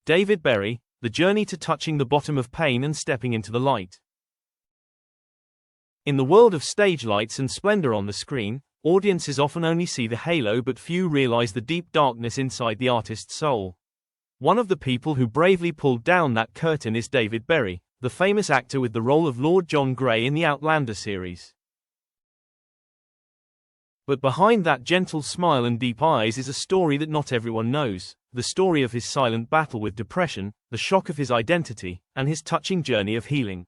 David Berry, The Journey to Touching the Bottom of Pain and Stepping into the Light. In the world of stage lights and splendor on the screen, audiences often only see the halo, but few realize the deep darkness inside the artist's soul. One of the people who bravely pulled down that curtain is David Berry, the famous actor with the role of Lord John Grey in the Outlander series. But behind that gentle smile and deep eyes is a story that not everyone knows, the story of his silent battle with depression, the shock of his identity, and his touching journey of healing.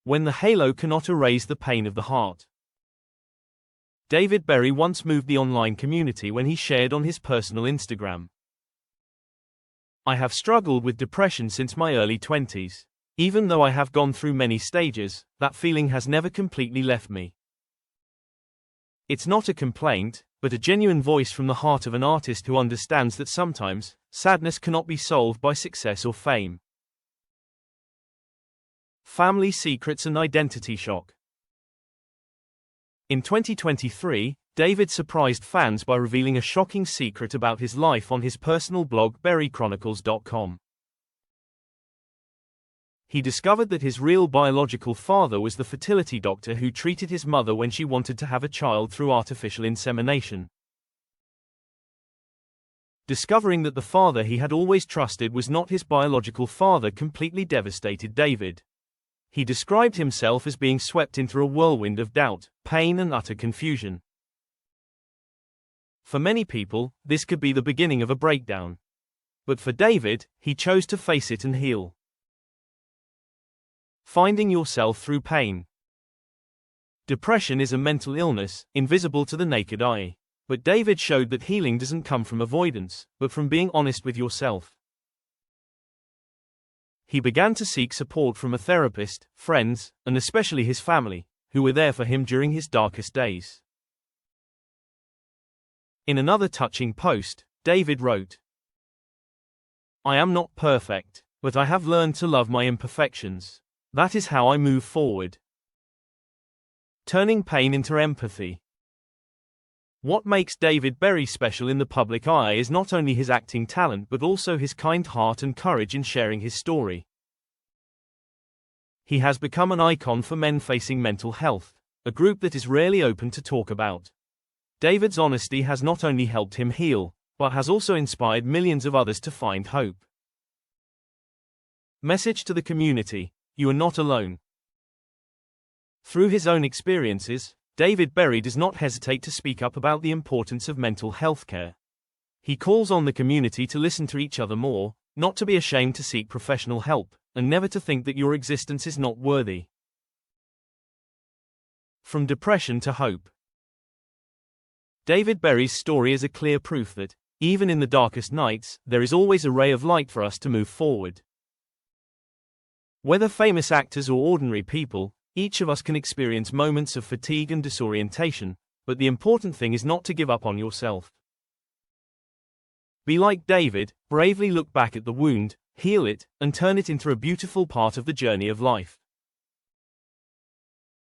When the halo cannot erase the pain of the heart. David Berry once moved the online community when he shared on his personal Instagram. "I have struggled with depression since my early 20s. Even though I have gone through many stages, that feeling has never completely left me. It's not a complaint, but a genuine voice from the heart of an artist who understands that sometimes, sadness cannot be solved by success or fame." Family secrets and identity shock. In 2023, David surprised fans by revealing a shocking secret about his life on his personal blog berrychronicles.com. He discovered that his real biological father was the fertility doctor who treated his mother when she wanted to have a child through artificial insemination. Discovering that the father he had always trusted was not his biological father completely devastated David. He described himself as being swept into a whirlwind of doubt, pain, and utter confusion. For many people, this could be the beginning of a breakdown. But for David, he chose to face it and heal. Finding yourself through pain. Depression is a mental illness, invisible to the naked eye. But David showed that healing doesn't come from avoidance, but from being honest with yourself. He began to seek support from a therapist, friends, and especially his family, who were there for him during his darkest days. In another touching post, David wrote, "I am not perfect, but I have learned to love my imperfections. That is how I move forward." Turning pain into empathy. What makes David Berry special in the public eye is not only his acting talent but also his kind heart and courage in sharing his story. He has become an icon for men facing mental health, a group that is rarely open to talk about. David's honesty has not only helped him heal, but has also inspired millions of others to find hope. Message to the community: you are not alone. Through his own experiences, David Berry does not hesitate to speak up about the importance of mental health care. He calls on the community to listen to each other more, not to be ashamed to seek professional help, and never to think that your existence is not worthy. From depression to hope. David Berry's story is a clear proof that, even in the darkest nights, there is always a ray of light for us to move forward. Whether famous actors or ordinary people, each of us can experience moments of fatigue and disorientation, but the important thing is not to give up on yourself. Be like David, bravely look back at the wound, heal it, and turn it into a beautiful part of the journey of life.